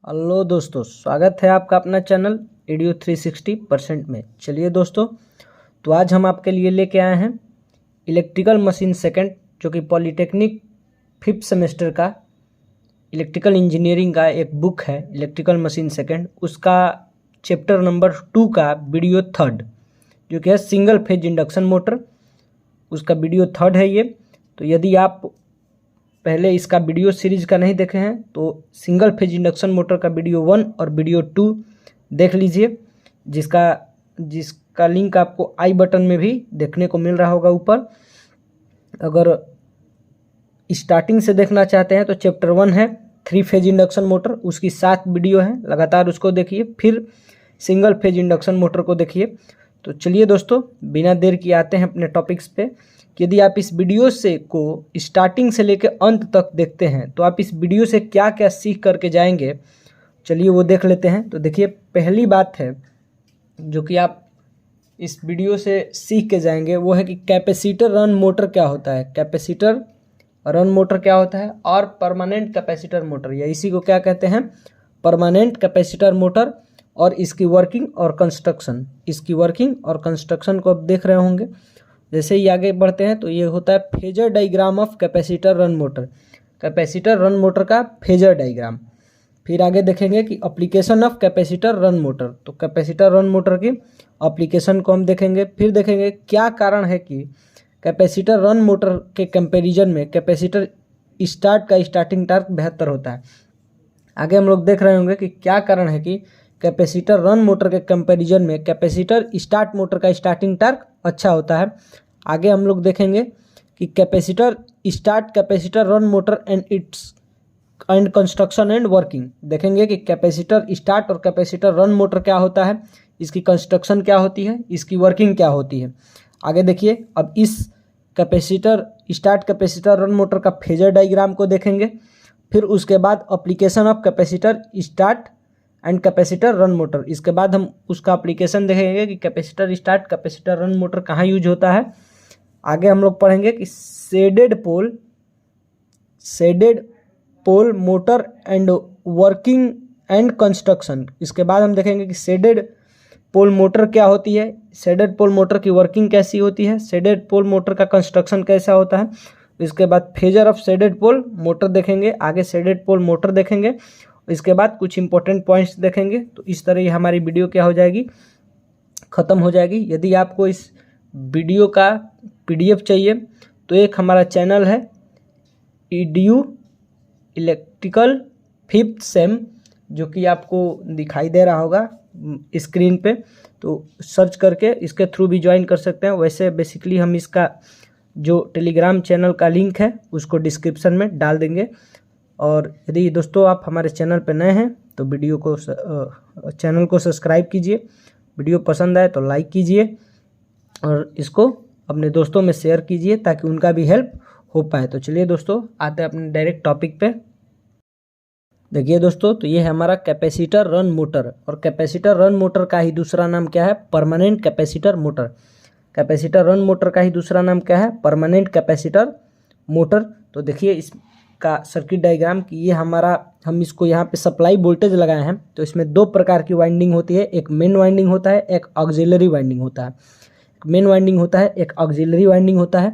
Hello दोस्तों, स्वागत है आपका अपना चैनल एडियो 360% में। चलिए दोस्तों, तो आज हम आपके लिए लेके आए हैं इलेक्ट्रिकल मशीन सेकंड, जो कि पॉलिटेक्निक 5th सेमेस्टर का इलेक्ट्रिकल इंजीनियरिंग का एक बुक है इलेक्ट्रिकल मशीन सेकंड। उसका चैप्टर नंबर 2 का वीडियो 3rd, जो कि है सिंगल फेज इंडक्शन मोटर। उसका वीडियो 3rd है ये। तो यदि आप पहले इसका वीडियो सीरीज का नहीं देखे हैं तो सिंगल फेज इंडक्शन मोटर का वीडियो 1 और वीडियो 2 देख लीजिए, जिसका लिंक आपको आई बटन में भी देखने को मिल रहा होगा ऊपर। अगर स्टार्टिंग से देखना चाहते हैं तो चैप्टर 1 है 3 फेज इंडक्शन मोटर, उसकी 7 वीडियो है, लगातार उसको देखिए। फिर सिंगल फेज इंडक्शन मोटर को देखिए। तो चलिए दोस्तों, बिना देर किए आते हैं अपने टॉपिक्स पे। यदि आप इस वीडियो से को स्टार्टिंग से लेकर अंत तक देखते हैं तो आप इस वीडियो से क्या क्या सीख करके जाएंगे, चलिए वो देख लेते हैं। तो देखिए, पहली बात है जो कि आप इस वीडियो से सीख के जाएंगे वो है कि कैपेसिटर रन मोटर क्या होता है, कैपेसिटर रन मोटर क्या होता है, और परमानेंट कैपेसिटर मोटर, या इसी को क्या कहते हैं, परमानेंट कैपेसिटर मोटर, और इसकी वर्किंग और कंस्ट्रक्शन। इसकी वर्किंग और कंस्ट्रक्शन को आप देख रहे होंगे। जैसे ही आगे बढ़ते हैं तो ये होता है phasor diagram of capacitor run motor, capacitor run motor का फेजर डायग्राम। फिर आगे देखेंगे कि application of capacitor run motor, तो कैपेसिटर रन मोटर की एप्लीकेशन को हम देखेंगे। फिर देखेंगे क्या कारण है कि कैपेसिटर रन मोटर के कंपैरिजन में कैपेसिटर स्टार्ट का स्टार्टिंग टार्क बेहतर होता है। आगे हम लोग देख रहे होंगे कि क्या कारण है कि कैपेसिटर रन मोटर के कंपैरिजन में कैपेसिटर स्टार्ट मोटर का स्टार्टिंग टार्क अच्छा होता है। आगे हम लोग देखेंगे कि capacitor start capacitor run motor and construction and working. देखेंगे कि कैपेसिटर स्टार्ट और कैपेसिटर रन मोटर क्या होता है, इसकी कंस्ट्रक्शन क्या होती है, इसकी वर्किंग क्या होती है। आगे देखिए, अब इस capacitor start capacitor run motor का फेजर डायग्राम को देखेंगे। फिर उसके बाद application of capacitor start and capacitor run motor, इसके बाद हम उसका एप्लीकेशन देखेंगे कि capacitor start capacitor run motor कहाँ यूज होता है। आगे हम लोग पढ़ेंगे कि shaded pole motor and working and construction. इसके बाद हम देखेंगे कि शेडेड पोल मोटर क्या होती है, शेडेड पोल मोटर की वर्किंग कैसी होती है, शेडेड पोल मोटर का कंस्ट्रक्शन कैसा होता है। इसके बाद phasor of shaded pole motor देखेंगे, आगे शेडेड पोल मोटर देखेंगे, इसके बाद कुछ इंपॉर्टेंट पॉइंट्स देखेंगे। तो इस तरह ये हमारी वीडियो क्या हो जाएगी, ख़त्म हो जाएगी। यदि आपको इस वीडियो का PDF चाहिए तो एक हमारा चैनल है EDU इलेक्ट्रिकल 5th सेम, जो कि आपको दिखाई दे रहा होगा स्क्रीन पे, तो सर्च करके इसके थ्रू भी ज्वाइन कर सकते हैं। वैसे बेसिकली हम इसका जो टेलीग्राम चैनल का लिंक है उसको डिस्क्रिप्शन में डाल देंगे। और यदि दोस्तों आप हमारे चैनल पर नए हैं तो चैनल को सब्सक्राइब कीजिए, वीडियो पसंद आए तो लाइक कीजिए और इसको अपने दोस्तों में शेयर कीजिए ताकि उनका भी हेल्प हो पाए। तो चलिए दोस्तों, आते हैं अपने डायरेक्ट टॉपिक पे। देखिए दोस्तों, तो ये है हमारा कैपेसिटर रन मोटर, और कैपेसिटर रन मोटर का ही दूसरा नाम क्या है, permanent capacitor motor. Capacitor run motor का ही दूसरा नाम क्या है, परमानेंट कैपेसिटर मोटर। तो देखिए इसका सर्किट डायग्राम कि ये हमारा, हम इसको यहाँ पे सप्लाई वोल्टेज लगाए हैं। तो इसमें 2 प्रकार की वाइंडिंग होती है, एक मेन वाइंडिंग होता है, एक ऑक्सिलरी वाइंडिंग होता है। मेन वाइंडिंग होता है, एक ऑक्सिलरी वाइंडिंग होता है।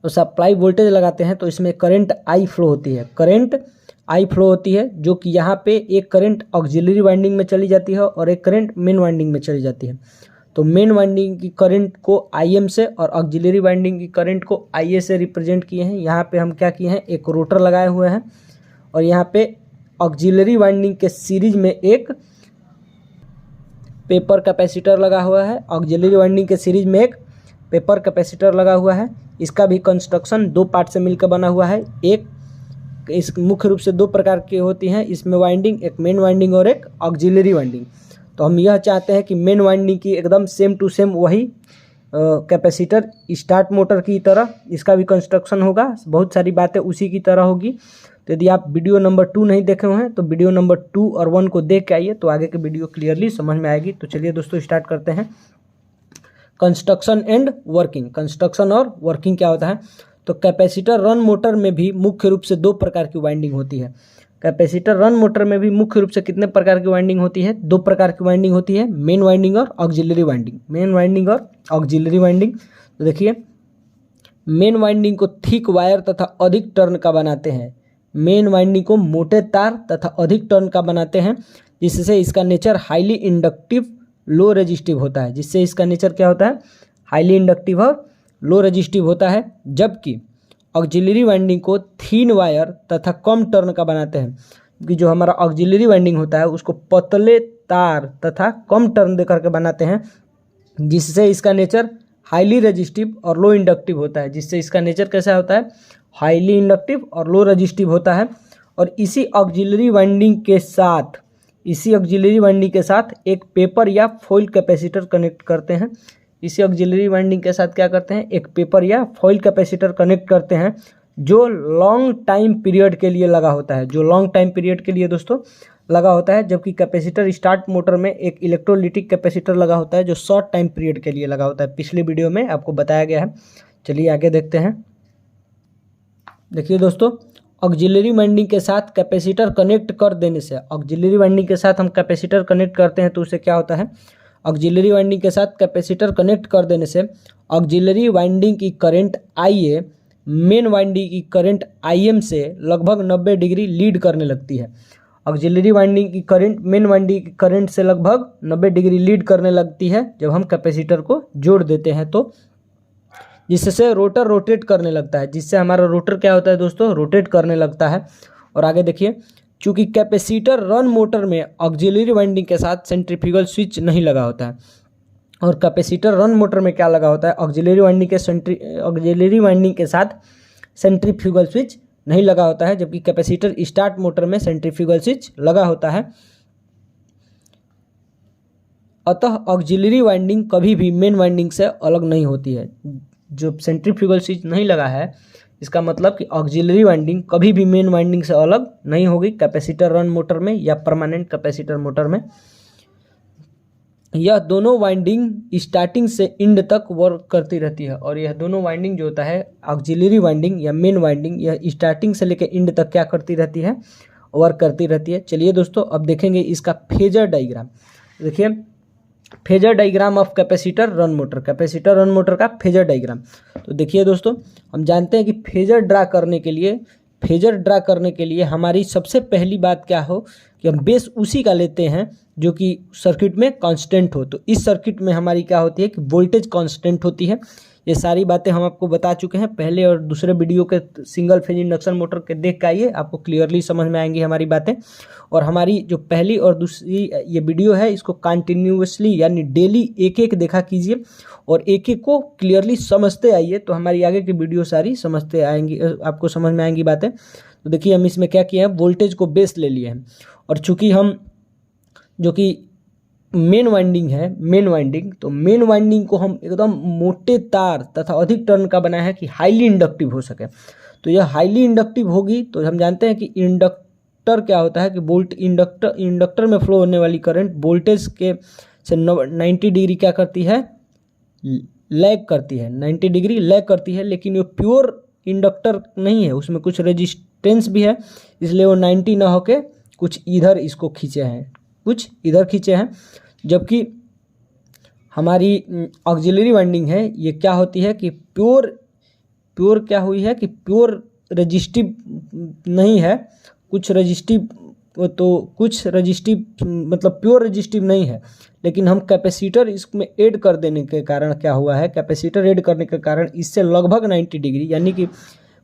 तो सप्लाई वोल्टेज लगाते हैं तो इसमें करंट आई फ्लो होती है, करंट आई फ्लो होती है, जो कि यहाँ पे एक करंट ऑक्सिलरी वाइंडिंग में चली जाती है और एक करंट मेन वाइंडिंग में चली जाती है। तो मेन वाइंडिंग की करंट को IM से और ऑक्सिलरी वाइंडिंग की करंट को IA से रिप्रेजेंट किए हैं। यहाँ पे हम क्या किए हैं, एक रोटर लगाए हुए हैं, और यहाँ पे ऑक्सिलरी वाइंडिंग के सीरीज में एक पेपर कैपेसिटर लगा हुआ है, ऑक्सिलरी वाइंडिंग के सीरीज में एक पेपर कैपेसिटर लगा हुआ है। इसका भी कंस्ट्रक्शन 2 पार्ट से मिलकर बना हुआ है। एक इस मुख्य रूप से 2 प्रकार की होती हैं इसमें वाइंडिंग, एक मेन वाइंडिंग और एक ऑक्सिलरी वाइंडिंग। तो हम यह चाहते हैं कि मेन वाइंडिंग की एकदम सेम टू सेम वही कैपेसिटर स्टार्ट मोटर की तरह इसका भी कंस्ट्रक्शन होगा, बहुत सारी बातें उसी की तरह होगी। तो यदि आप वीडियो नंबर 2 नहीं देखे हुए हैं तो वीडियो नंबर 2 और 1 को देख के आइए, तो आगे की वीडियो क्लियरली समझ में आएगी। तो चलिए दोस्तों, स्टार्ट करते हैं। कंस्ट्रक्शन एंड वर्किंग, कंस्ट्रक्शन और वर्किंग क्या होता है। तो कैपेसिटर रन मोटर में भी मुख्य रूप से 2 प्रकार की वाइंडिंग होती है। कैपेसिटर रन मोटर में भी मुख्य रूप से कितने प्रकार की वाइंडिंग होती है? 2 प्रकार की वाइंडिंग होती है, मेन वाइंडिंग और ऑक्सिलरी वाइंडिंग। मेन वाइंडिंग और ऑक्सिलरी वाइंडिंग। तो देखिए, मेन वाइंडिंग को थिक वायर तथा अधिक टर्न का बनाते हैं। मेन वाइंडिंग को मोटे तार तथा अधिक टर्न का बनाते हैं, जिससे इसका नेचर हाईली इंडक्टिव लो रेजिस्टिव होता है। जिससे इसका नेचर क्या होता है? हाईली इंडक्टिव और लो रेजिस्टिव होता है। जबकि ऑक्सिलरी वाइंडिंग को थीन वायर तथा कम टर्न का बनाते हैं, क्योंकि जो हमारा ऑक्सिलरी वाइंडिंग होता है उसको पतले तार तथा कम टर्न दे करके बनाते हैं, जिससे इसका नेचर हाईली रेजिस्टिव और लो इंडक्टिव होता है। जिससे इसका नेचर कैसा होता है? हाईली इंडक्टिव और लो रेजिस्टिव होता है। और इसी ऑक्सिलरी वाइंडिंग के साथ एक पेपर या फॉइल कैपेसिटर कनेक्ट करते हैं। इसी ऑक्सिलरी वाइंडिंग के साथ क्या करते हैं? एक पेपर या फॉइल कैपेसिटर कनेक्ट करते हैं, जो लॉन्ग टाइम पीरियड के लिए लगा होता है। जो लॉन्ग टाइम पीरियड के लिए दोस्तों लगा होता है। जबकि कैपेसिटर स्टार्ट मोटर में एक इलेक्ट्रोलिटिक कैपेसिटर लगा होता है, जो शॉर्ट टाइम पीरियड के लिए लगा होता है। पिछले वीडियो में आपको बताया गया है। चलिए आगे देखते हैं। देखिए दोस्तों, ऑक्सिलरी वाइंडिंग के साथ कैपेसिटर कनेक्ट कर देने से, ऑक्सिलरी वाइंडिंग के साथ हम कैपेसिटर कनेक्ट करते हैं तो उससे क्या होता है? ऑक्सिलरी वाइंडिंग के साथ कैपेसिटर कनेक्ट कर देने से ऑक्सिलरी वाइंडिंग की करंट IA मेन वाइंडिंग की करंट IM से लगभग 90 डिग्री लीड करने लगती है। ऑक्सिलरी वाइंडिंग की करंट मेन वाइंडिंग की करंट से लगभग 90 डिग्री लीड करने लगती है जब हम कैपेसिटर को जोड़ देते हैं, तो जिससे रोटर रोटेट करने लगता है। जिससे हमारा रोटर क्या होता है दोस्तों? रोटेट करने लगता है। और आगे देखिए, चूंकि कैपेसिटर रन मोटर में ऑक्सिलरी वाइंडिंग के साथ सेंट्रीफ्यूगल स्विच नहीं लगा होता है, और कैपेसिटर रन मोटर में क्या लगा होता है? ऑक्सिलरी वाइंडिंग के साथ सेंट्रीफ्यूगल स्विच नहीं लगा होता है, जबकि कैपेसिटर स्टार्ट मोटर में सेंट्रीफ्यूगल स्विच लगा होता है। अतः ऑक्सिलरी वाइंडिंग कभी भी मेन वाइंडिंग से अलग नहीं होती है। जो सेंट्रीफ्यूगल स्विच नहीं लगा है, इसका मतलब कि ऑक्सिलरी वाइंडिंग कभी भी मेन वाइंडिंग से अलग नहीं होगी कैपेसिटर रन मोटर में या परमानेंट कैपेसिटर मोटर में। यह दोनों वाइंडिंग स्टार्टिंग से एंड तक वर्क करती रहती है। और यह दोनों वाइंडिंग जो होता है, ऑक्सिलरी वाइंडिंग या मेन वाइंडिंग, यह स्टार्टिंग से लेकर एंड तक क्या करती रहती है? वर्क करती रहती है। चलिए दोस्तों, अब देखेंगे इसका फेजर डायग्राम। देखिए, phasor diagram of capacitor run motor, capacitor run motor का फेजर डायग्राम। तो देखिए दोस्तों, हम जानते हैं कि फेजर ड्रा करने के लिए हमारी सबसे पहली बात क्या हो कि हम बेस उसी का लेते हैं जो कि सर्किट में कांस्टेंट हो। तो इस सर्किट में हमारी क्या होती है कि वोल्टेज कांस्टेंट होती है। ये सारी बातें हम आपको बता चुके हैं पहले और दूसरे वीडियो के सिंगल फेज इंडक्शन मोटर के देख के आइए, आपको क्लियरली समझ में आएंगी हमारी बातें। और हमारी जो पहली और दूसरी ये वीडियो है, इसको कंटिन्यूअसली यानी डेली एक एक देखा कीजिए और एक एक को क्लियरली समझते आइए, तो हमारी आगे की वीडियो सारी समझते आएंगी, आपको समझ में आएंगी बातें। तो देखिए, हम इसमें क्या किए हैं, वोल्टेज को बेस ले लिए हैं। और चूंकि हम जो कि मेन वाइंडिंग है, तो मेन वाइंडिंग को हम एकदम मोटे तार तथा अधिक टर्न का बनाया है कि हाईली इंडक्टिव हो सके। तो यह हाईली इंडक्टिव होगी, तो हम जानते हैं कि इंडक्टर क्या होता है कि इंडक्टर में फ्लो होने वाली करंट वोल्टेज के से 90 डिग्री क्या करती है? लैग करती है, 90 डिग्री लैग करती है। लेकिन ये प्योर इंडक्टर नहीं है, उसमें कुछ रेजिस्टेंस भी है, इसलिए वो 90 ना होके कुछ इधर इसको खींचे हैं। जबकि हमारी ऑक्सिलरी वाइंडिंग है, ये क्या होती है कि प्योर क्या हुई है कि प्योर रेजिस्टिव नहीं है, कुछ रेजिस्टिव मतलब प्योर रेजिस्टिव नहीं है। लेकिन हम कैपेसिटर इसमें ऐड कर देने के कारण क्या हुआ है, कैपेसिटर ऐड करने के कारण इससे लगभग 90 डिग्री यानी कि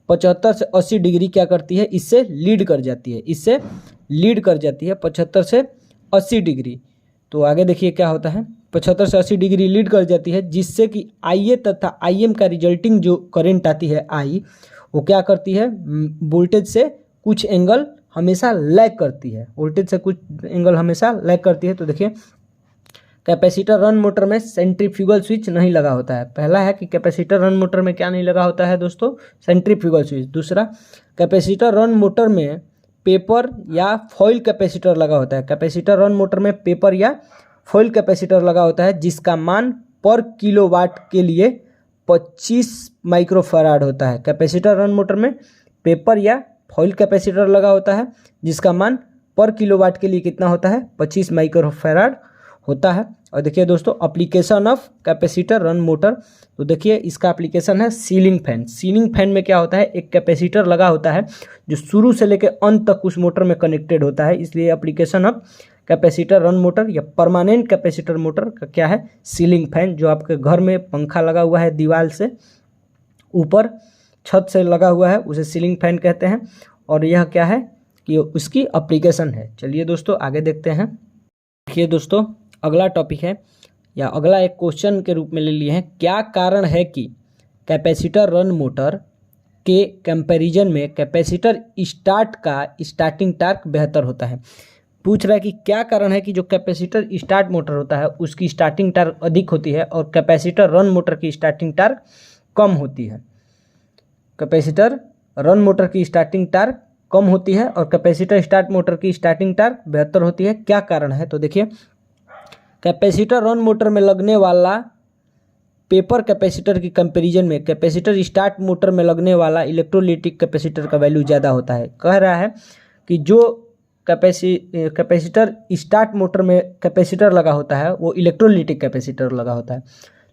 75 से 80 डिग्री क्या करती है? इससे लीड कर जाती है 75 से 80 डिग्री। तो आगे देखिए क्या होता है, 75 से 80 डिग्री लीड कर जाती है, जिससे कि IA तथा IM का रिजल्टिंग जो करंट आती है I, वो क्या करती है? वोल्टेज से कुछ एंगल हमेशा लैग करती है। तो देखिए, कैपेसिटर रन मोटर में सेंट्रीफ्यूगल स्विच नहीं लगा होता है। पहला है कि कैपेसिटर रन मोटर में क्या नहीं लगा होता है दोस्तों? Centrifugal switch. दूसरा, कैपेसिटर रन मोटर में पेपर या फॉइल कैपेसिटर लगा होता है। कैपेसिटर रन मोटर में पेपर या फॉइल कैपेसिटर लगा होता है, जिसका मान पर किलोवाट के लिए 25 माइक्रोफैराड होता है। कैपेसिटर रन मोटर में पेपर या फॉइल कैपेसिटर लगा होता है, जिसका मान पर किलोवाट के लिए कितना होता है, 25 माइक्रोफैराड होता है। और देखिए दोस्तों, application of capacitor run motor, तो देखिए इसका एप्लीकेशन है सीलिंग फैन। सीलिंग फैन में क्या होता है, एक कैपेसिटर लगा होता है जो शुरू से लेकर अंत तक उस मोटर में कनेक्टेड होता है, इसलिए application of capacitor run motor या परमानेंट कैपेसिटर मोटर का क्या है, सीलिंग फैन। जो आपके घर में पंखा लगा हुआ है दीवार से ऊपर छत से लगा हुआ है, उसे सीलिंग फैन कहते हैं। और यह क्या है कि उसकी एप्लीकेशन है। चलिए दोस्तों आगे देखते हैं। देखिए दोस्तों, अगला टॉपिक है या अगला एक क्वेश्चन के रूप में ले लिए हैं, क्या कारण है कि कैपेसिटर रन मोटर के कंपैरिजन में कैपेसिटर स्टार्ट का स्टार्टिंग टार्क बेहतर होता है। पूछ रहा है कि क्या कारण है कि जो कैपेसिटर स्टार्ट मोटर होता है उसकी स्टार्टिंग टार्क अधिक होती है और कैपेसिटर रन मोटर की स्टार्टिंग टार्क कम होती है। कैपेसिटर रन मोटर की स्टार्टिंग टार्क कम होती है और कैपेसिटर स्टार्ट मोटर की स्टार्टिंग टार्क बेहतर होती है। क्या कारण है, तो देखिए कैपेसिटर रन मोटर में लगने वाला पेपर कैपेसिटर की कंपैरिजन में कैपेसिटर स्टार्ट मोटर में लगने वाला इलेक्ट्रोलाइटिक कैपेसिटर का वैल्यू ज़्यादा होता है। कह रहा है कि जो कैपेसिटर स्टार्ट मोटर में कैपेसिटर लगा होता है वो इलेक्ट्रोलाइटिक कैपेसिटर लगा होता है,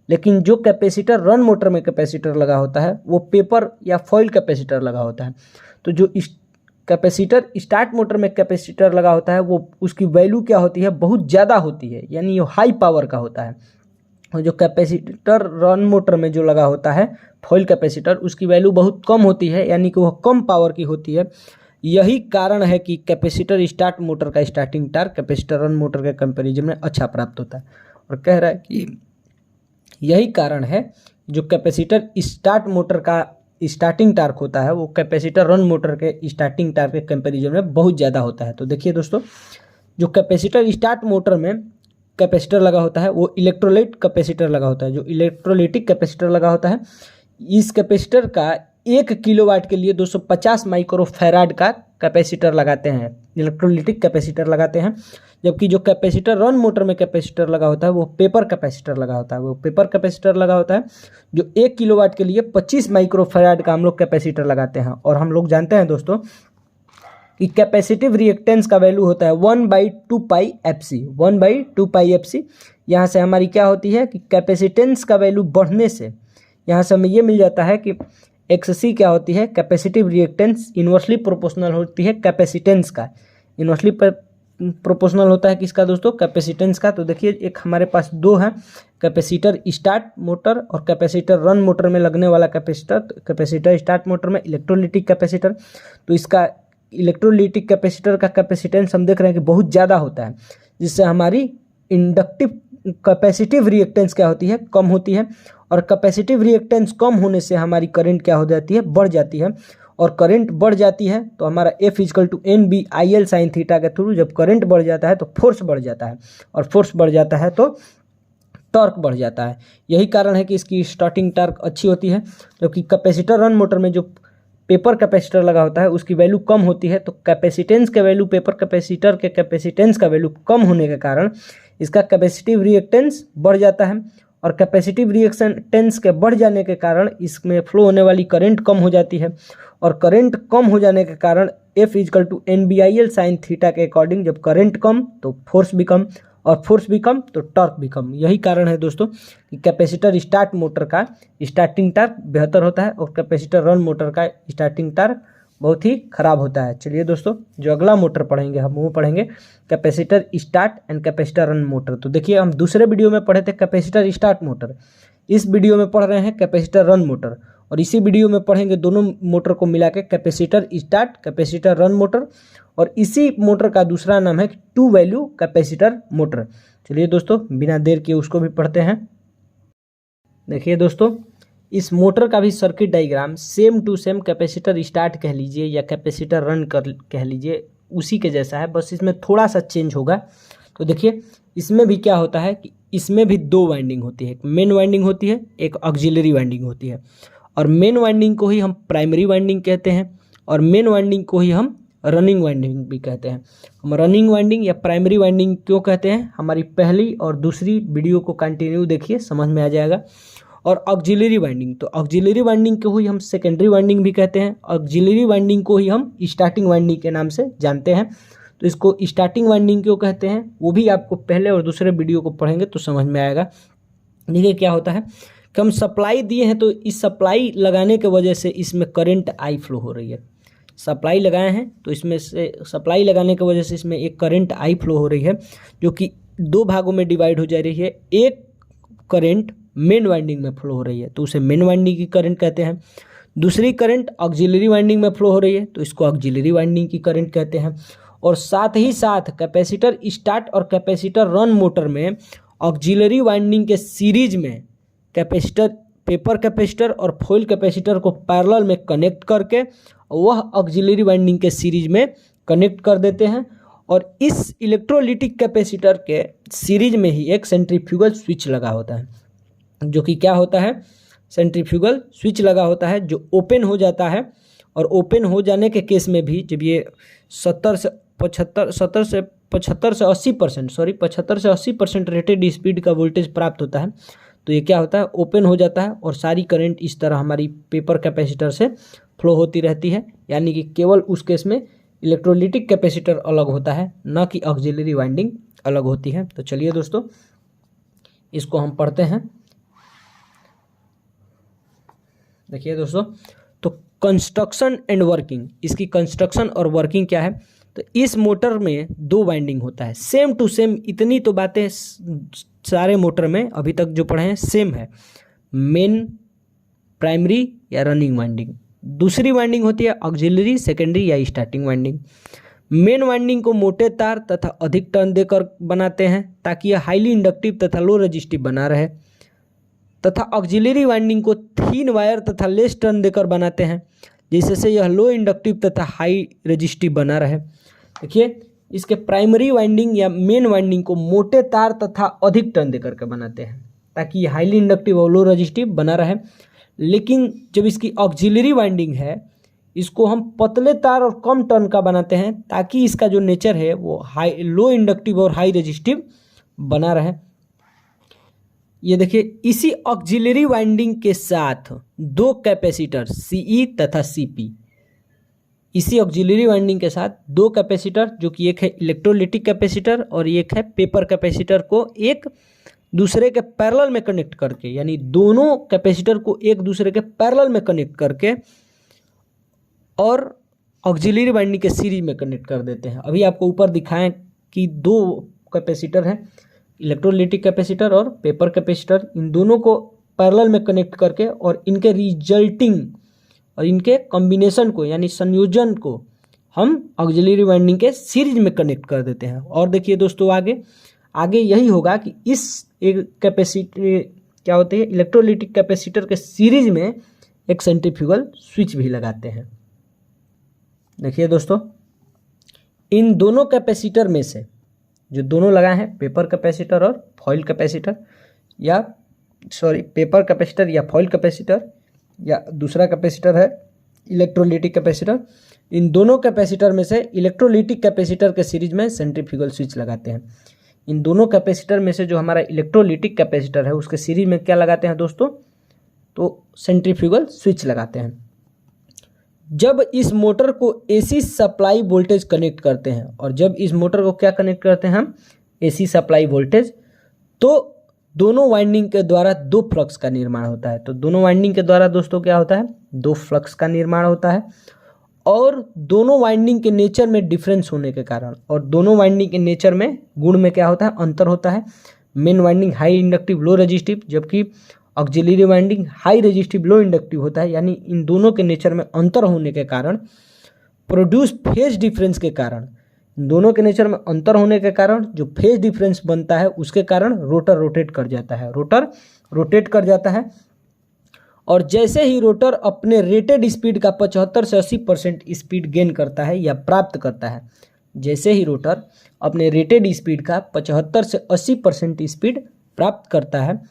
लेकिन जो कैपेसिटर रन मोटर में कैपेसिटर लगा होता है वो पेपर या फॉइल कैपेसिटर लगा होता है। तो जो कैपेसिटर स्टार्ट मोटर में कैपेसिटर लगा होता है वो उसकी वैल्यू क्या होती है, बहुत ज़्यादा होती है, यानी ये हाई पावर का होता है। और जो कैपेसिटर रन मोटर में जो लगा होता है फॉइल कैपेसिटर, उसकी वैल्यू बहुत कम होती है, यानी कि वह कम पावर की होती है। यही कारण है कि कैपेसिटर स्टार्ट मोटर का starting torque capacitor run motor के कंपैरिजन में अच्छा प्राप्त होता है। और कह रहा है कि यही कारण है जो कैपेसिटर स्टार्ट मोटर का स्टार्टिंग टार्क होता है वो कैपेसिटर रन मोटर के स्टार्टिंग टार्क के कंपैरिजन में बहुत ज़्यादा होता है। तो देखिए दोस्तों, जो कैपेसिटर स्टार्ट मोटर में कैपेसिटर लगा होता है वो इलेक्ट्रोलाइट कैपेसिटर लगा होता है। जो इलेक्ट्रोलाइटिक कैपेसिटर लगा होता है, इस कैपेसिटर का 1 किलोवाट के लिए 250 माइक्रोफैराड का कैपेसिटर लगाते हैं, इलेक्ट्रोलाइटिक कैपेसिटर लगाते हैं। जबकि जो कैपेसिटर रन मोटर में कैपेसिटर लगा होता है वो पेपर कैपेसिटर लगा होता है, वो पेपर कैपेसिटर लगा होता है जो 1 किलोवाट के लिए 25 माइक्रोफैराड का हम लोग कैपेसिटर लगाते हैं। और हम लोग जानते हैं दोस्तों कि कैपेसिटिव रिएक्टेंस का वैल्यू होता है 1/2 पाई FC, 1/2 पाई FC। यहाँ से हमारी क्या होती है कि कैपेसिटेंस का वैल्यू बढ़ने से यहाँ से हमें ये मिल जाता है कि XC क्या होती है, कैपेसिटिव रिएक्टेंस इन्वर्सली प्रोपोर्शनल होती है कैपेसिटेंस का। इन्वर्सली प्रोपोर्शनल होता है किसका दोस्तों, कैपेसिटेंस का। तो देखिए एक हमारे पास दो है, कैपेसिटर स्टार्ट मोटर और कैपेसिटर रन मोटर में लगने वाला कैपेसिटर। कैपेसिटर स्टार्ट मोटर में इलेक्ट्रोलाइटिक कैपेसिटर, तो इसका इलेक्ट्रोलाइटिक कैपेसिटर का कैपेसिटेंस हम देख रहे हैं कि बहुत ज़्यादा होता है, जिससे हमारी इंडक्टिव कैपेसिटिव रिएक्टेंस क्या होती है, कम होती है। और कैपेसिटिव रिएक्टेंस कम होने से हमारी करंट क्या हो जाती है, बढ़ जाती है। और करंट बढ़ जाती है तो हमारा F = NBIL sin थीटा के थ्रू जब करंट बढ़ जाता है तो फोर्स बढ़ जाता है, और फोर्स बढ़ जाता है तो टॉर्क बढ़ जाता है। यही कारण है कि इसकी स्टार्टिंग टॉर्क अच्छी होती है। जबकि कैपेसिटर रन मोटर में जो पेपर कैपेसिटर लगा होता है उसकी वैल्यू कम होती है, तो कैपेसिटेंस के वैल्यू पेपर कैपेसिटर के कैपेसिटेंस का वैल्यू कम होने के कारण इसका कैपेसिटिव रिएक्टेंस बढ़ जाता है। और कैपेसिटिव रिएक्टेंस के बढ़ जाने के कारण इसमें फ्लो होने वाली करंट कम हो जाती है, और करंट कम हो जाने के कारण F = NBIL sin थीटा के अकॉर्डिंग जब करंट कम तो फोर्स भी कम, और फोर्स भी कम तो टॉर्क भी कम। यही कारण है दोस्तों कि कैपेसिटर स्टार्ट मोटर का स्टार्टिंग टॉर्क बेहतर होता है और कैपेसिटर रन मोटर का स्टार्टिंग टॉर्क बहुत ही खराब होता है। चलिए दोस्तों, जो अगला मोटर पढ़ेंगे हम वो पढ़ेंगे capacitor start and capacitor run motor. तो देखिए हम दूसरे वीडियो में पढ़े थे कैपेसिटर स्टार्ट मोटर, इस वीडियो में पढ़ रहे हैं कैपेसिटर रन मोटर, और इसी वीडियो में पढ़ेंगे दोनों मोटर को मिला के capacitor start capacitor run motor. और इसी मोटर का दूसरा नाम है 2 वैल्यू कैपेसिटर मोटर। चलिए दोस्तों, बिना देर किए उसको भी पढ़ते हैं। देखिए दोस्तों, इस मोटर का भी circuit diagram same to same capacitor start कह लीजिए या कैपेसिटर रन कह लीजिए, उसी के जैसा है, बस इसमें थोड़ा सा चेंज होगा। तो देखिए इसमें भी क्या होता है कि इसमें भी 2 वाइंडिंग होती है, एक मेन वाइंडिंग होती है, एक ऑक्सिलरी वाइंडिंग होती है। और मेन वाइंडिंग को ही हम प्राइमरी वाइंडिंग कहते हैं, और मेन वाइंडिंग को ही हम रनिंग वाइंडिंग भी कहते हैं। हम रनिंग वाइंडिंग या प्राइमरी वाइंडिंग क्यों कहते हैं, हमारी पहली और दूसरी वीडियो को कंटिन्यू देखिए, समझ में आ जाएगा। और ऑक्सिलरी वाइंडिंग, तो ऑक्सिलरी वाइंडिंग को ही हम सेकेंडरी वाइंडिंग भी कहते हैं, ऑक्सिलरी वाइंडिंग को ही हम स्टार्टिंग वाइंडिंग के नाम से जानते हैं। तो इसको स्टार्टिंग वाइंडिंग क्यों कहते हैं वो भी आपको पहले और दूसरे वीडियो को पढ़ेंगे तो समझ में आएगा। देखिए क्या होता है कि हम सप्लाई दिए हैं, तो इस सप्लाई लगाने के वजह से इसमें करंट आई फ्लो हो रही है। सप्लाई लगाए हैं तो इसमें से सप्लाई लगाने की वजह से इसमें एक करंट आई फ्लो हो रही है, जो कि दो भागों में डिवाइड हो जा रही है। एक करंट मेन वाइंडिंग में फ्लो हो रही है तो उसे मेन वाइंडिंग की करंट कहते हैं। दूसरी करंट ऑक्सिलरी वाइंडिंग में फ्लो हो रही है तो इसको ऑक्सिलरी वाइंडिंग की करंट कहते हैं। और साथ ही साथ कैपेसिटर स्टार्ट और कैपेसिटर रन मोटर में ऑक्सिलरी वाइंडिंग के सीरीज में कैपेसिटर, पेपर कैपेसिटर और फॉइल कैपेसिटर को पैरेलल में कनेक्ट करके वह ऑक्सिलरी वाइंडिंग के सीरीज में कनेक्ट कर देते हैं। और इस इलेक्ट्रोलिटिक कैपेसिटर के सीरीज में ही एक सेंट्रीफ्यूगल स्विच लगा होता है, जो कि क्या होता है, सेंट्रीफ्यूगल स्विच लगा होता है जो ओपन हो जाता है। और ओपन हो जाने के केस में भी जब ये 75 से 80% रेटेड स्पीड का वोल्टेज प्राप्त होता है, तो ये क्या होता है, ओपन हो जाता है और सारी करंट इस तरह हमारी पेपर कैपेसिटर से फ्लो होती रहती है। यानी कि केवल उस केस में इलेक्ट्रोलिटिक कैपेसिटर अलग होता है, न कि ऑक्सिलरी वाइंडिंग अलग होती है। तो चलिए दोस्तों इसको हम पढ़ते हैं। देखिए दोस्तों, तो कंस्ट्रक्शन एंड वर्किंग, इसकी कंस्ट्रक्शन और वर्किंग क्या है। तो इस मोटर में दो वाइंडिंग होता है, सेम टू सेम। इतनी तो बातें सारे मोटर में अभी तक जो पढ़े हैं सेम है, मेन, प्राइमरी या रनिंग वाइंडिंग। दूसरी वाइंडिंग होती है ऑक्सिलरी, सेकेंडरी या स्टार्टिंग वाइंडिंग। मेन वाइंडिंग को मोटे तार तथा अधिक टर्न देकर बनाते हैं ताकि यह हाईली इंडक्टिव तथा लो रेजिस्टिव बना रहे, तथा ऑक्सिलरी वाइंडिंग को थिन वायर तथा लेस टर्न देकर बनाते हैं जिससे यह लो इंडक्टिव तथा हाई रेजिस्टिव बना रहे। देखिए, इसके प्राइमरी वाइंडिंग या मेन वाइंडिंग को मोटे तार तथा अधिक टर्न देकर के बनाते हैं ताकि ये हाईली इंडक्टिव और लो रेजिस्टिव बना रहे। लेकिन जब इसकी ऑक्सिलरी वाइंडिंग है, इसको हम पतले तार और कम टर्न का बनाते हैं ताकि इसका जो नेचर है वो हाई, लो इंडक्टिव और हाई रेजिस्टिव बना रहे। ये देखिए, इसी ऑक्सिलरी वाइंडिंग के साथ दो कैपेसिटर CE तथा CP, इसी ऑक्सिलरी वाइंडिंग के साथ दो कैपेसिटर, जो कि एक है इलेक्ट्रोलिटिक कैपेसिटर और एक है पेपर कैपेसिटर, को एक दूसरे के पैरेलल में कनेक्ट करके, यानी दोनों कैपेसिटर को एक दूसरे के पैरेलल में कनेक्ट करके और ऑक्सिलरी वाइंडिंग के सीरीज में कनेक्ट कर देते हैं। अभी आपको ऊपर दिखाएं कि दो कैपेसिटर हैं, इलेक्ट्रोलिटिक कैपेसिटर और पेपर कैपेसिटर। इन दोनों को पैरेलल में कनेक्ट करके और इनके रिजल्टिंग और इनके कॉम्बिनेशन को, यानी संयोजन को, हम ऑक्सिलरी वाइंडिंग के सीरीज में कनेक्ट कर देते हैं। और देखिए दोस्तों, आगे यही होगा कि इस एक कैपेसिटर क्या होते हैं, इलेक्ट्रोलिटिक कैपेसिटर के सीरीज में एक सेंट्रीफ्यूगल स्विच भी लगाते हैं। देखिए दोस्तों, इन दोनों कैपेसिटर में से जो दोनों लगाए हैं, पेपर कैपेसिटर और फॉइल कैपेसिटर, या पेपर कैपेसिटर या फॉइल कैपेसिटर, या दूसरा कैपेसिटर है इलेक्ट्रोलिटिक कैपेसिटर, इन दोनों कैपेसिटर में से इलेक्ट्रोलिटिक कैपेसिटर के सीरीज में सेंट्रीफ्यूगल स्विच लगाते हैं। इन दोनों कैपेसिटर में से जो हमारा इलेक्ट्रोलिटिक कैपेसिटर है उसके सीरीज में क्या लगाते हैं दोस्तों, तो सेंट्रीफ्यूगल स्विच लगाते हैं। जब इस मोटर को AC सप्लाई वोल्टेज कनेक्ट करते हैं, और जब इस मोटर को क्या कनेक्ट करते हैं हम, AC सप्लाई वोल्टेज, तो दोनों वाइंडिंग के द्वारा दो फ्लक्स का निर्माण होता है। तो दोनों वाइंडिंग के द्वारा दोस्तों क्या होता है, दो फ्लक्स का निर्माण होता है। और दोनों वाइंडिंग के नेचर में डिफरेंस होने के कारण, और दोनों वाइंडिंग के नेचर में, गुण में क्या होता है, अंतर होता है। मेन वाइंडिंग हाई इंडक्टिव लो रेजिस्टिव, जबकि ऑक्सिलरी वाइंडिंग हाई रेजिस्टिव लो इंडक्टिव होता है। यानी इन दोनों के नेचर में अंतर होने के कारण, प्रोड्यूस फेज डिफरेंस के कारण, दोनों के नेचर में अंतर होने के कारण जो फेज डिफरेंस बनता है उसके कारण रोटर रोटेट कर जाता है, रोटर रोटेट कर जाता है। और जैसे ही रोटर अपने रेटेड स्पीड का 75 से 80% स्पीड गेन करता है या प्राप्त करता है, जैसे ही रोटर अपने रेटेड स्पीड का 75 से 80% स्पीड प्राप्त करता है,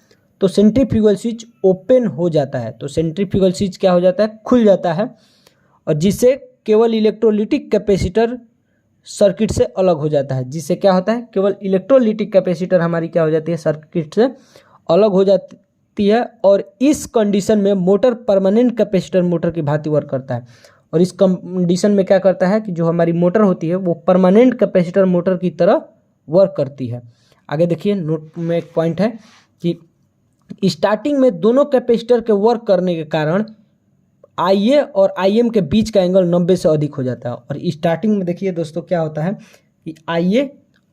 तो सेंट्रीफ्यूगल स्विच ओपन हो जाता है। तो सेंट्रीफ्यूगल स्विच क्या हो जाता है, खुल जाता है, और जिससे केवल इलेक्ट्रोलिटिक कैपेसिटर सर्किट से अलग हो जाता है। जिससे क्या होता है, केवल इलेक्ट्रोलिटिक कैपेसिटर हमारी क्या हो जाती है, सर्किट से अलग हो जाती करती है और इस कंडीशन में मोटर परमानेंट कैपेसिटर मोटर की भांति वर्क करता है। और इस कंडीशन में क्या करता है कि जो हमारी मोटर होती है वो परमानेंट कैपेसिटर मोटर की तरह वर्क करती है। आगे देखिए, नोट में एक पॉइंट है कि स्टार्टिंग में दोनों कैपेसिटर के वर्क करने के कारण IA और IM के बीच का एंगल 90 से अधिक हो जाता है। और स्टार्टिंग में देखिए दोस्तों क्या होता है कि IA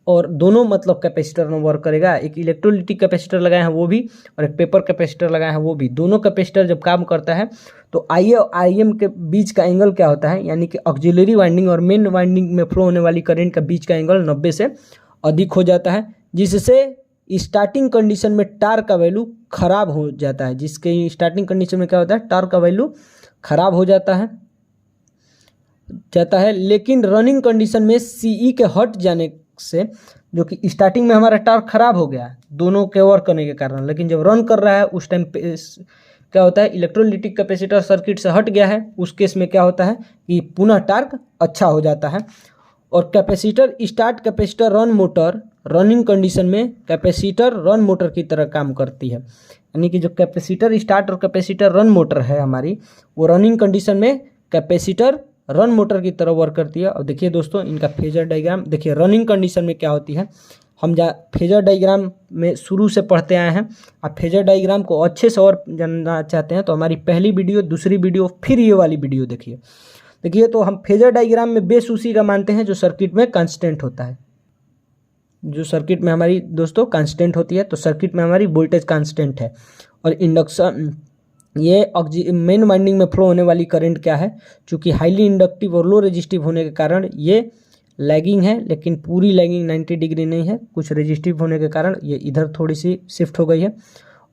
और दोनों मतलब कैपेसिटर में वर्क करेगा। एक इलेक्ट्रोलिटिक कैपेसिटर लगाए हैं वो भी, और एक पेपर कैपेसिटर लगाए हैं वो भी। दोनों कैपेसिटर जब काम करता है तो IA और IM के बीच का एंगल क्या होता है, यानी कि ऑक्सिलरी वाइंडिंग और मेन वाइंडिंग में फ्लो होने वाली करंट का बीच का एंगल 90 से अधिक हो जाता है, जिससे स्टार्टिंग कंडीशन में टार्क का वैल्यू खराब हो जाता है। जिसके स्टार्टिंग कंडीशन में क्या होता है, टार्क का वैल्यू खराब हो जाता है। लेकिन रनिंग कंडीशन में CE के हट जाने से, जो कि स्टार्टिंग में हमारा टार्क खराब हो गया दोनों के वर्क करने के कारण, लेकिन जब रन कर रहा है उस टाइम पे क्या होता है, इलेक्ट्रोलिटिक कैपेसिटर सर्किट से हट गया है। उस केस में क्या होता है कि पुनः टार्क अच्छा हो जाता है। और capacitor start capacitor run motor running condition में कैपेसिटर रन मोटर की तरह काम करती है। यानी कि जो कैपेसिटर स्टार्ट और कैपेसिटर रन मोटर है हमारी, वो रनिंग कंडीशन में कैपेसिटर रन मोटर की तरह वर्क करती है। और देखिए दोस्तों, इनका फेजर डायग्राम देखिए। रनिंग कंडीशन में क्या होती है, हम फेजर डायग्राम में शुरू से पढ़ते आए हैं। आप फेजर डायग्राम को अच्छे से और जानना चाहते हैं तो हमारी पहली वीडियो, दूसरी वीडियो, फिर ये वाली वीडियो देखिए। तो हम फेजर डायग्राम में बेस उसी का मानते हैं जो सर्किट में कांस्टेंट होता है। जो सर्किट में हमारी दोस्तों कांस्टेंट होती है, तो सर्किट में हमारी वोल्टेज कांस्टेंट है। और इंडक्शन, ये मेन वाइंडिंग में फ्लो होने वाली करंट क्या है, चूँकि हाईली इंडक्टिव और लो रेजिस्टिव होने के कारण ये लैगिंग है, लेकिन पूरी लैगिंग 90 डिग्री नहीं है। कुछ रेजिस्टिव होने के कारण ये इधर थोड़ी सी शिफ्ट हो गई है।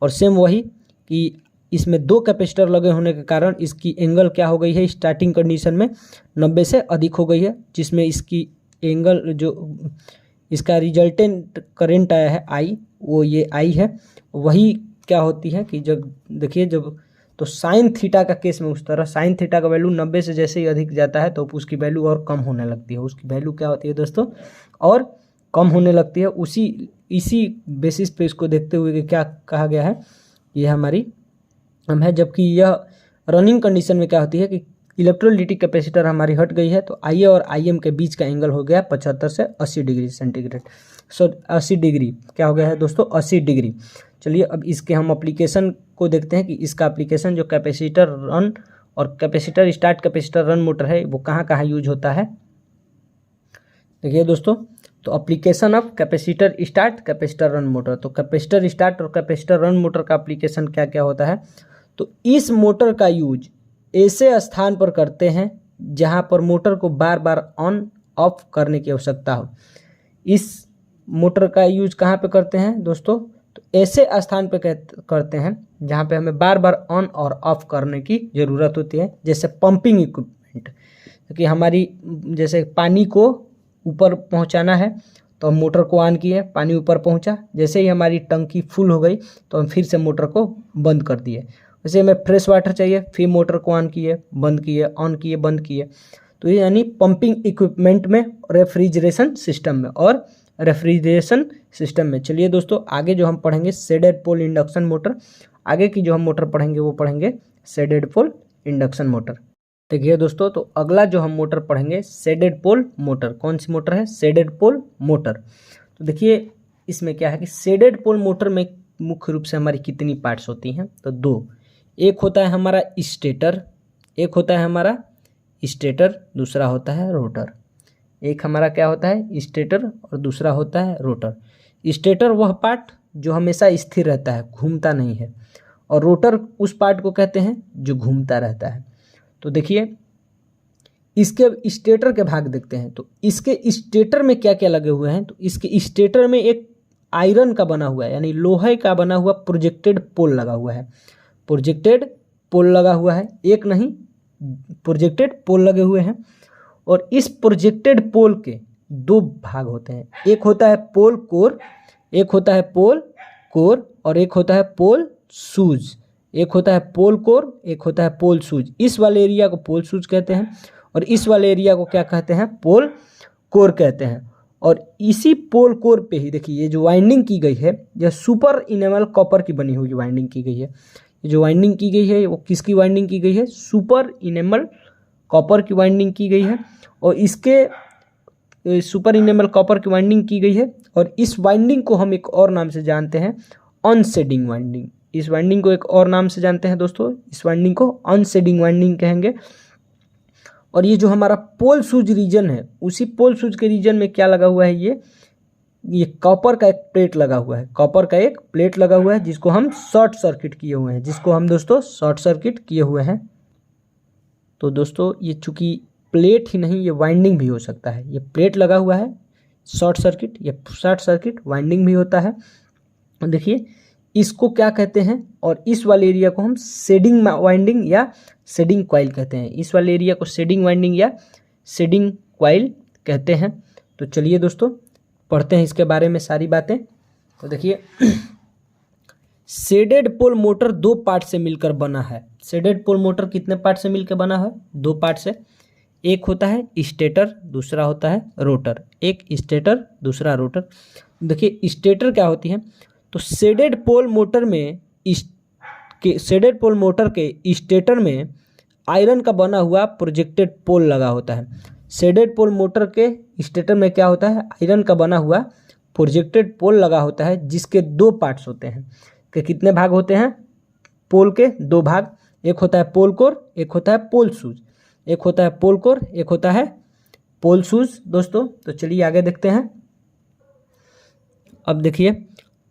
और सेम वही कि इसमें दो कैपेसिटर लगे होने के कारण इसकी एंगल क्या हो गई है, स्टार्टिंग कंडीशन में 90 से अधिक हो गई है, जिसमें इसकी एंगल जो इसका रिजल्टेंट करंट आया है I, वो ये I है। वही क्या होती है कि जब देखिए, जब तो साइन थीटा का केस में उस तरह साइन थीटा का वैल्यू 90 से जैसे ही अधिक जाता है तो उसकी वैल्यू और कम होने लगती है। उसकी वैल्यू क्या होती है दोस्तों, और कम होने लगती है। इसी बेसिस पे इसको देखते हुए कि क्या कहा गया है, ये हमारी हम है। जबकि यह रनिंग कंडीशन में क्या होती है कि इलेक्ट्रोलिटिक कैपेसिटर हमारी हट गई है, तो IA और IM के बीच का एंगल हो गया 75 से 80 डिग्री सेंटीग्रेड। 80 डिग्री क्या हो गया है दोस्तों, 80 डिग्री। चलिए अब इसके हम एप्लीकेशन को देखते हैं कि इसका एप्लीकेशन जो कैपेसिटर रन और capacitor start capacitor run motor है, वो कहाँ कहाँ यूज होता है। देखिए दोस्तों, तो application of capacitor start capacitor run motor, तो कैपेसिटर स्टार्ट और कैपेसिटर रन मोटर का एप्लीकेशन क्या क्या होता है। तो इस मोटर का यूज ऐसे स्थान पर करते हैं जहां पर मोटर को बार बार ऑन ऑफ करने की आवश्यकता हो। इस मोटर का यूज कहाँ पे करते हैं दोस्तों, तो ऐसे स्थान पे करते हैं जहां पे हमें बार बार ऑन और ऑफ करने की ज़रूरत होती है। जैसे पंपिंग इक्विपमेंट, क्योंकि हमारी जैसे पानी को ऊपर पहुंचाना है तो हम मोटर को ऑन किए, पानी ऊपर पहुंचा, जैसे ही हमारी टंकी फुल हो गई तो हम फिर से मोटर को बंद कर दिए। जैसे हमें फ्रेश वाटर चाहिए, फिर मोटर को ऑन किए, बंद किए, ऑन किए, बंद किए। तो ये यानी पंपिंग इक्विपमेंट में, रेफ्रिजरेशन सिस्टम में और रेफ्रिजरेशन सिस्टम में। चलिए दोस्तों, आगे जो हम पढ़ेंगे शेडेड पोल इंडक्शन मोटर। आगे की जो हम मोटर पढ़ेंगे वो पढ़ेंगे शेडेड पोल इंडक्शन मोटर। देखिए दोस्तों, तो अगला जो हम मोटर पढ़ेंगे शेडेड पोल मोटर। कौन सी मोटर है, शेडेड पोल मोटर। तो देखिए इसमें क्या है कि शेडेड पोल मोटर में मुख्य रूप से हमारी कितनी पार्ट्स होती हैं, तो दो। एक होता है हमारा स्टेटर, दूसरा होता है रोटर। एक हमारा क्या होता है, स्टेटर, और दूसरा होता है रोटर। स्टेटर वह पार्ट जो हमेशा स्थिर रहता है, घूमता नहीं है, और रोटर उस पार्ट को कहते हैं जो घूमता रहता है। तो देखिए इसके स्टेटर के भाग देखते हैं। तो इसके स्टेटर में क्या क्या लगे हुए हैं, तो इसके स्टेटर में एक आयरन का बना हुआ है, यानी लोहे का बना हुआ प्रोजेक्टेड पोल लगा हुआ है। एक नहीं, प्रोजेक्टेड पोल लगे हुए हैं। और इस प्रोजेक्टेड पोल के दो भाग होते हैं, एक होता है पोल कोर, और एक होता है पोल शूज। इस वाले एरिया को पोल शूज कहते हैं और इस वाले एरिया को क्या कहते हैं, पोल कोर कहते हैं। और इसी पोल कोर पे ही देखिए ये जो वाइंडिंग की गई है यह सुपर इनेमल कॉपर की बनी हुई वाइंडिंग की गई है। ये जो वाइंडिंग की गई है वो किसकी वाइंडिंग की गई है? सुपर इनेमल कॉपर की वाइंडिंग की गई है। और इसके सुपर इनेमल कॉपर की वाइंडिंग की गई है और इस वाइंडिंग को हम एक और नाम से जानते हैं, अनशेडिंग वाइंडिंग। इस वाइंडिंग को एक और नाम से जानते हैं दोस्तों, इस वाइंडिंग को अनशेडिंग वाइंडिंग कहेंगे। और ये जो हमारा पोल शूज रीजन है, उसी पोल शूज के रीजन में क्या लगा हुआ है? ये कॉपर का एक प्लेट लगा हुआ है, कॉपर का एक प्लेट लगा हुआ है जिसको हम शॉर्ट सर्किट किए हुए हैं, जिसको हम दोस्तों शॉर्ट सर्किट किए हुए हैं। तो दोस्तों ये चूंकि प्लेट ही नहीं, ये वाइंडिंग भी हो सकता है। ये प्लेट लगा हुआ है शॉर्ट सर्किट, ये शॉर्ट सर्किट वाइंडिंग भी होता है। देखिए इसको क्या कहते हैं? और इस वाले एरिया को हम शेडिंग वाइंडिंग या शेडिंग कॉइल कहते हैं। इस वाले एरिया को शेडिंग वाइंडिंग या शेडिंग कॉइल कहते हैं। तो चलिए दोस्तों पढ़ते हैं इसके बारे में सारी बातें। तो देखिए शेडेड पोल मोटर दो पार्ट से मिलकर बना है। शेडेड पोल मोटर कितने पार्ट से मिलकर बना है? दो पार्ट से। एक होता है स्टेटर, दूसरा होता है रोटर। एक स्टेटर, दूसरा रोटर। देखिए स्टेटर क्या होती है? तो शेडेड पोल मोटर के स्टेटर में आयरन का बना हुआ प्रोजेक्टेड पोल लगा होता है। शेडेड पोल मोटर के स्टेटर में क्या होता है? आयरन का बना हुआ प्रोजेक्टेड पोल लगा होता है जिसके दो पार्ट्स होते हैं। कि कितने भाग होते हैं? पोल के दो भाग। एक होता है पोल कोर, एक होता है पोल शूज। एक होता है पोल कोर, एक होता है पोल शूज दोस्तों। तो चलिए आगे देखते हैं। अब देखिए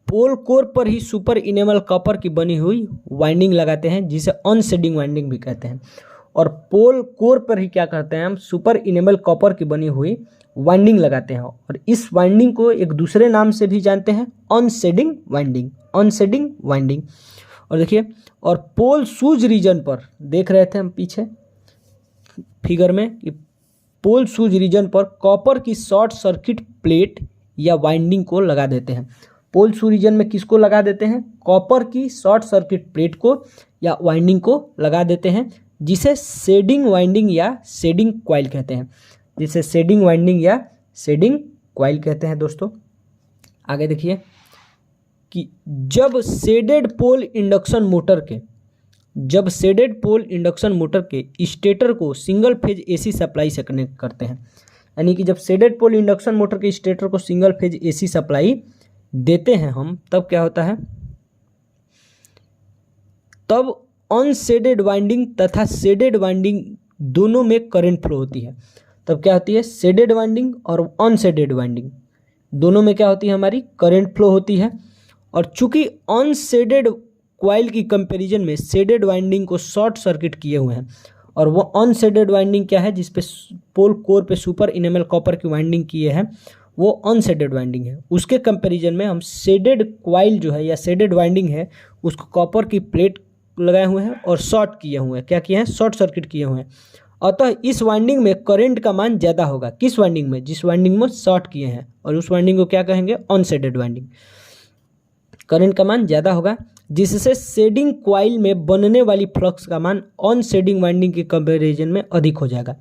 पोल कोर पर ही सुपर इनेमल कॉपर की बनी हुई वाइंडिंग लगाते हैं जिसे अनशेडिंग वाइंडिंग भी कहते हैं। और पोल कोर पर ही क्या करते हैं हम? सुपर इनेमल कॉपर की बनी हुई वाइंडिंग लगाते हैं। और इस वाइंडिंग को एक दूसरे नाम से भी जानते हैं, अनशेडिंग वाइंडिंग। अनशेडिंग वाइंडिंग। और देखिए और पोल शूज रीजन पर देख रहे थे हम पीछे फिगर में कि पोल शूज रीजन पर कॉपर की शॉर्ट सर्किट प्लेट या वाइंडिंग को लगा देते हैं। पोल शूज रीजन में किसको लगा देते हैं? कॉपर की शॉर्ट सर्किट प्लेट को या वाइंडिंग को लगा देते हैं जिसे शेडिंग वाइंडिंग या शेडिंग कॉइल कहते हैं। जिसे शेडिंग वाइंडिंग या शेडिंग कॉइल कहते हैं दोस्तों। आगे देखिए कि जब शेडेड पोल इंडक्शन मोटर के स्टेटर को सिंगल फेज एसी सप्लाई से कनेक्ट करते हैं, यानी कि जब शेडेड पोल इंडक्शन मोटर के स्टेटर को सिंगल फेज एसी सप्लाई देते हैं हम, तब क्या होता है? तब अनशेडेड वाइंडिंग तथा शेडेड वाइंडिंग दोनों में करंट फ्लो होती है। तब क्या होती है? शेडेड वाइंडिंग और अनशेडेड वाइंडिंग दोनों में क्या होती है? हमारी करंट फ्लो होती है। और चूंकि अनशेडेड कॉइल की कंपैरिजन में शेडेड वाइंडिंग को शॉर्ट सर्किट किए हुए हैं, और वो अनशेडेड वाइंडिंग क्या है? जिसपे पोल कोर पे सुपर इनेमल कॉपर की वाइंडिंग किए हैं, वो अनशेडेड वाइंडिंग है। उसके कंपैरिजन में हम शेडेड कॉइल जो है या शेडेड वाइंडिंग है उसको कॉपर की प्लेट लगाए हुए हैं और शॉर्ट किए हुए हैं। क्या किए हैं? शॉर्ट सर्किट किए हुए हैं। अतः इस वाइंडिंग में करंट का मान ज़्यादा होगा। किस वाइंडिंग में? जिस वाइंडिंग में शॉर्ट किए हैं। और उस वाइंडिंग को क्या कहेंगे? Unshielded winding. करंट का मान ज़्यादा होगा जिससे शेडिंग कॉइल में बनने वाली फ्लक्स का मान अनशेडिंग वाइंडिंग के कंपैरिजन में अधिक हो जाएगा।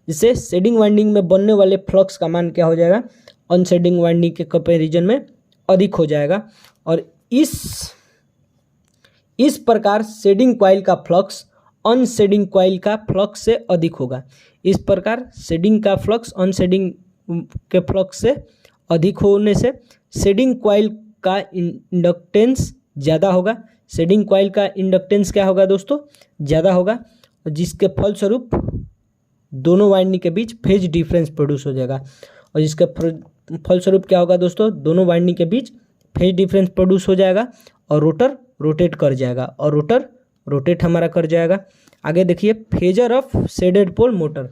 जिससे शेडिंग वाइंडिंग में बनने वाले फ्लक्स का मान क्या हो जाएगा? अनशेडिंग वाइंडिंग के कंपैरिजन में अधिक हो जाएगा। और इस प्रकार शेडिंग कॉइल का फ्लक्स अनशेडिंग कॉइल का फ्लक्स से अधिक होगा। इस प्रकार शेडिंग का फ्लक्स अनशेडिंग के फ्लक्स से अधिक होने से शेडिंग कॉइल का इंडक्टेंस ज़्यादा होगा। शेडिंग कॉइल का इंडक्टेंस क्या होगा दोस्तों? ज़्यादा होगा, जिसके फलस्वरूप दोनों वाइंडिंग के बीच फेज डिफरेंस प्रोड्यूस हो जाएगा। और जिसके फलस्वरूप क्या होगा दोस्तों? दोनों वाइंडिंग के बीच फेज डिफरेंस प्रोड्यूस हो जाएगा और रोटर रोटेट कर जाएगा और रोटर रोटेट हमारा कर जाएगा। आगे देखिए phasor of shaded pole motor.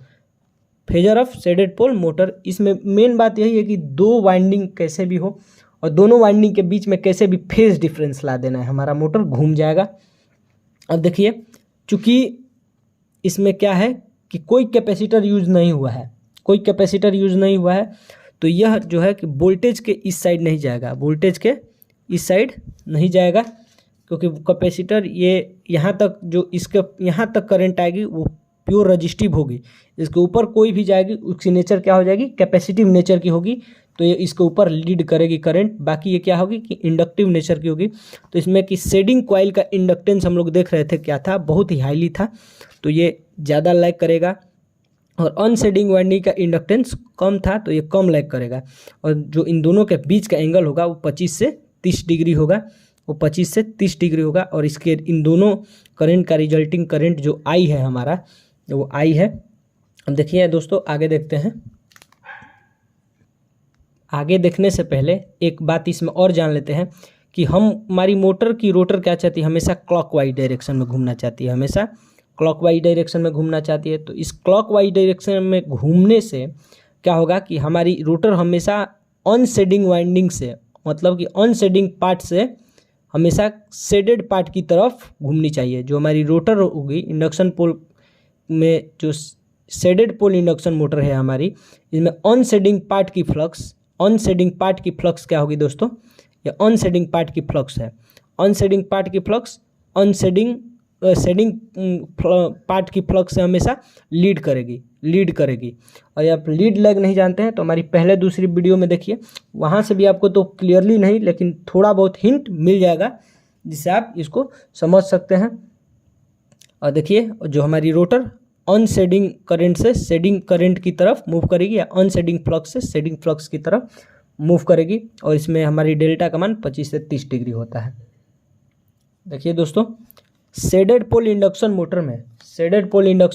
Phasor of shaded pole motor, इसमें मेन बात यही है कि दो वाइंडिंग कैसे भी हो और दोनों वाइंडिंग के बीच में कैसे भी फेज डिफरेंस ला देना है, हमारा मोटर घूम जाएगा। अब देखिए चूँकि इसमें क्या है कि कोई कैपेसिटर यूज नहीं हुआ है, कोई कैपेसिटर यूज नहीं हुआ है, तो यह जो है कि वोल्टेज के इस साइड नहीं जाएगा, वोल्टेज के इस साइड नहीं जाएगा, क्योंकि कैपेसिटर ये यहाँ तक जो इसके यहाँ तक करंट आएगी वो प्योर रजिस्टिव होगी। इसके ऊपर कोई भी जाएगी उसकी नेचर क्या हो जाएगी? कैपेसिटिव नेचर की होगी, तो ये इसके ऊपर लीड करेगी करंट। बाकी ये क्या होगी कि इंडक्टिव नेचर की होगी। तो इसमें कि शेडिंग कॉइल का इंडक्टेंस हम लोग देख रहे थे क्या था, बहुत ही हाईली था, तो ये ज़्यादा लैग करेगा। और अनशेडिंग वाइंडिंग का इंडक्टेंस कम था, तो ये कम लैग करेगा। और जो इन दोनों के बीच का एंगल होगा वो 25 से 30 डिग्री होगा, वो 25 से 30 डिग्री होगा। और इसके इन दोनों करंट का रिजल्टिंग करंट जो आई है हमारा, वो आई है। अब देखिए दोस्तों, आगे देखते हैं। आगे देखने से पहले एक बात इसमें और जान लेते हैं कि हमारी मोटर की रोटर क्या चाहती है, हमेशा क्लॉकवाइज डायरेक्शन में घूमना चाहती है, हमेशा क्लॉकवाइज डायरेक्शन में घूमना चाहती है। तो इस क्लॉकवाइज डायरेक्शन में घूमने से क्या होगा कि हमारी रोटर हमेशा अनशेडिंग वाइंडिंग से, मतलब कि अनशेडिंग पार्ट से हमेशा शेडेड पार्ट की तरफ घूमनी चाहिए। जो हमारी रोटर होगी इंडक्शन पोल में, जो शेडेड पोल इंडक्शन मोटर है हमारी, इसमें अनशेडिंग पार्ट की फ्लक्स, अनशेडिंग पार्ट की फ्लक्स क्या होगी दोस्तों, ये अनशेडिंग पार्ट की फ्लक्स है। अनशेडिंग पार्ट की फ्लक्स शेडिंग पार्ट की फ्लक्स से हमेशा लीड करेगी। और ये आप लीड लैग नहीं जानते हैं तो हमारी पहले दूसरी वीडियो में देखिए, वहाँ से भी आपको तो क्लियरली नहीं लेकिन थोड़ा बहुत हिंट मिल जाएगा जिससे आप इसको समझ सकते हैं। और देखिए, जो हमारी रोटर अनशेडिंग करंट से शेडिंग करंट की तरफ मूव करेगी, या अनशेडिंग फ्लक्स से शेडिंग फ्लक्स की तरफ मूव करेगी। और इसमें हमारी डेल्टा का मान 25 से 30 डिग्री होता है। देखिए दोस्तों, शेडेड पोल इंडक्शन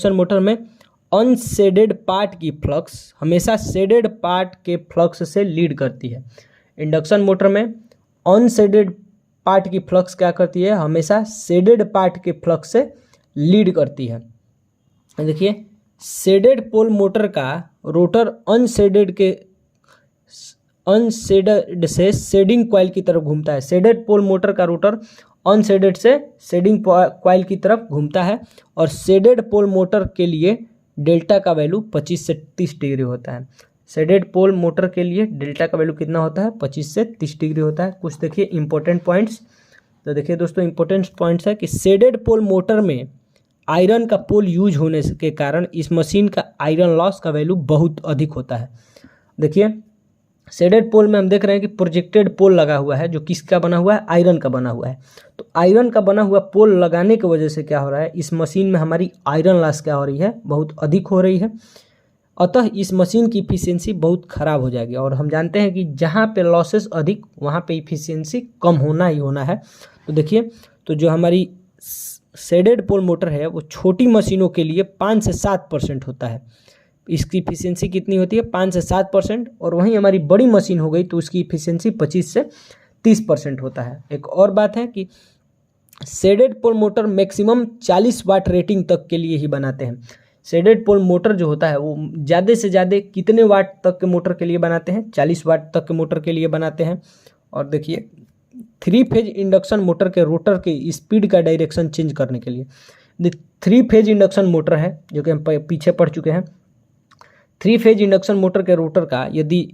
मोटर में अनशेडेड पार्ट की फ्लक्स हमेशा शेडेड पार्ट के फ्लक्स से लीड करती है। इंडक्शन मोटर में अनशेडेड पार्ट की फ्लक्स क्या करती है, हमेशा शेडेड पार्ट के फ्लक्स से लीड करती है। देखिए, शेडेड पोल मोटर का रोटर अनशेडेड से शेडिंग कॉइल की तरफ घूमता है। शेडेड पोल मोटर का रोटर अनशेडेड से शेडिंग कॉइल की तरफ घूमता है। और शेडेड पोल मोटर के लिए डेल्टा का वैल्यू 25 से 30 डिग्री होता है। शेडेड पोल मोटर के लिए डेल्टा का वैल्यू कितना होता है, 25 से 30 डिग्री होता है। कुछ देखिए इंपॉर्टेंट पॉइंट्स। तो देखिए दोस्तों, इंपॉर्टेंट पॉइंट्स है कि शेडेड पोल मोटर में आयरन का पोल यूज होने के कारण इस मशीन का आयरन लॉस का वैल्यू बहुत अधिक होता है। देखिए, शेडेड पोल में हम देख रहे हैं कि प्रोजेक्टेड पोल लगा हुआ है, जो किसका बना हुआ है, आयरन का बना हुआ है। तो आयरन का बना हुआ पोल लगाने की वजह से क्या हो रहा है, इस मशीन में हमारी आयरन लॉस क्या हो रही है, बहुत अधिक हो रही है। अतः इस मशीन की इफिशियंसी बहुत ख़राब हो जाएगी। और हम जानते हैं कि जहाँ पे लॉसेस अधिक, वहाँ पे इफिशियंसी कम होना ही होना है। तो देखिए, तो जो हमारी शेडेड पोल मोटर है वो छोटी मशीनों के लिए 5 से 7% होता है। इसकी इफिशियंसी कितनी होती है, 5 से 7%। और वहीं हमारी बड़ी मशीन हो गई तो उसकी इफिशियंसी 25 से 30% होता है। एक और बात है कि शेडेड पोल मोटर मैक्सिमम 40 वाट रेटिंग तक के लिए ही बनाते हैं। शेडेड पोल मोटर जो होता है वो ज़्यादा से ज़्यादा कितने वाट तक के मोटर के लिए बनाते हैं, 40 वाट तक के मोटर के लिए बनाते हैं। और देखिए, 3 फेज इंडक्शन मोटर के रोटर के स्पीड का डायरेक्शन चेंज करने के लिए 3 फेज इंडक्शन मोटर है, जो कि हम पीछे पढ़ चुके हैं। 3 फेज इंडक्शन मोटर के रोटर का यदि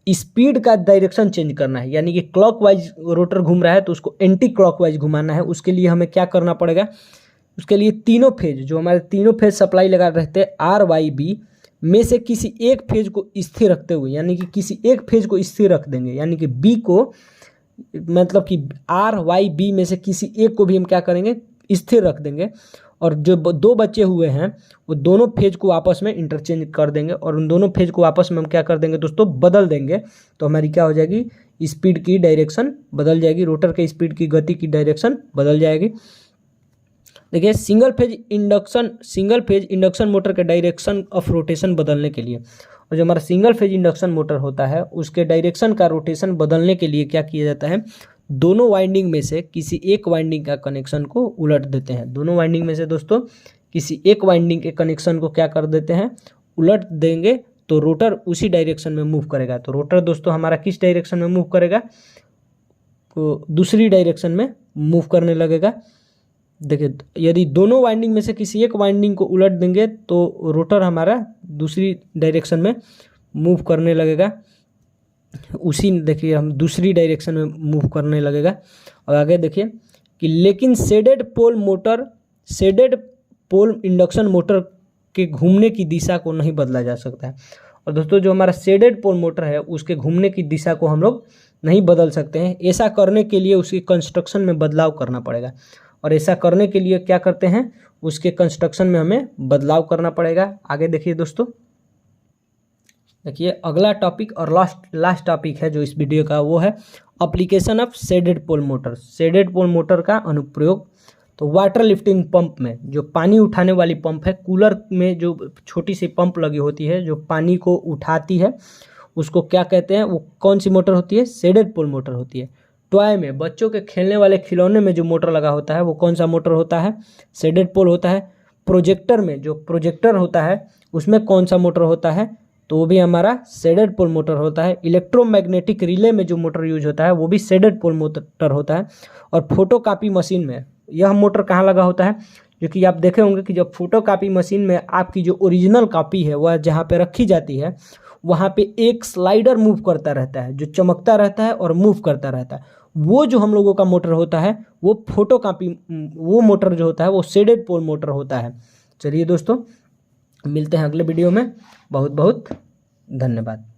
स्पीड का डायरेक्शन चेंज करना है, यानी कि क्लॉकवाइज रोटर घूम रहा है तो उसको एंटी क्लॉकवाइज घुमाना है, उसके लिए हमें क्या करना पड़ेगा, उसके लिए तीनों फेज, जो हमारे तीनों फेज सप्लाई लगा रहते हैं RYB में से किसी एक फेज को स्थिर रखते हुए, यानी कि किसी एक फेज को स्थिर रख देंगे, यानी कि B को, मतलब कि RYB में से किसी एक को भी हम क्या करेंगे, स्थिर रख देंगे। और जो 2 बचे हुए हैं वो दोनों फेज को आपस में इंटरचेंज कर देंगे, और उन दोनों फेज को आपस में हम क्या कर देंगे दोस्तों, बदल देंगे। तो हमारी क्या हो जाएगी, स्पीड की डायरेक्शन बदल जाएगी, रोटर के स्पीड की गति की डायरेक्शन बदल जाएगी। देखिए, सिंगल फेज इंडक्शन मोटर के डायरेक्शन ऑफ रोटेशन बदलने के लिए, और जो हमारा सिंगल फेज इंडक्शन मोटर होता है उसके डायरेक्शन का रोटेशन बदलने के लिए क्या किया जाता है, दोनों वाइंडिंग में से किसी एक वाइंडिंग का कनेक्शन को उलट देते हैं। दोनों वाइंडिंग में से दोस्तों किसी एक वाइंडिंग के कनेक्शन को क्या कर देते हैं, उलट देंगे, तो रोटर उसी डायरेक्शन में मूव करेगा। तो रोटर दोस्तों हमारा किस डायरेक्शन में मूव करेगा, तो दूसरी डायरेक्शन में मूव करने लगेगा। देखिए, यदि दोनों वाइंडिंग में से किसी एक वाइंडिंग को उलट देंगे तो रोटर हमारा दूसरी डायरेक्शन में मूव करने लगेगा, उसी देखिए हम दूसरी डायरेक्शन में मूव करने लगेगा। और आगे देखिए कि लेकिन शेडेड पोल इंडक्शन मोटर के घूमने की दिशा को नहीं बदला जा सकता है। और दोस्तों जो हमारा शेडेड पोल मोटर है उसके घूमने की दिशा को हम लोग नहीं बदल सकते हैं। ऐसा करने के लिए उसकी कंस्ट्रक्शन में बदलाव करना पड़ेगा, और ऐसा करने के लिए क्या करते हैं, उसके कंस्ट्रक्शन में हमें बदलाव करना पड़ेगा। आगे देखिए दोस्तों, देखिए अगला टॉपिक और लास्ट टॉपिक है जो इस वीडियो का, वो है application of shaded pole motor. Shaded pole motor का अनुप्रयोग, तो वाटर लिफ्टिंग पंप में, जो पानी उठाने वाली पंप है, कूलर में जो छोटी सी पंप लगी होती है जो पानी को उठाती है, उसको क्या कहते हैं, वो कौन सी मोटर होती है, शेडेड पोल मोटर होती है। टॉय में, बच्चों के खेलने वाले खिलौने में जो मोटर लगा होता है वो कौन सा मोटर होता है, शेडेड पोल होता है। प्रोजेक्टर में, जो प्रोजेक्टर होता है उसमें कौन सा मोटर होता है, तो वो भी हमारा शेडेड पोल मोटर होता है। इलेक्ट्रोमैग्नेटिक रिले में जो मोटर यूज होता है वो भी शेडेड पोल मोटर होता है। और फोटोकॉपी मशीन में यह मोटर कहाँ लगा होता है, जो कि आप देखे होंगे कि जब फोटोकॉपी मशीन में आपकी जो ओरिजिनल कॉपी है वह जहाँ पे रखी जाती है, वहाँ पे एक स्लाइडर मूव करता रहता है, जो चमकता रहता है और मूव करता रहता है। वो जो हम लोगों का मोटर होता है वो फोटोकॉपी, वो मोटर जो होता है वो शेडेड पोल मोटर होता है। चलिए दोस्तों, मिलते हैं अगले वीडियो में। बहुत बहुत धन्यवाद।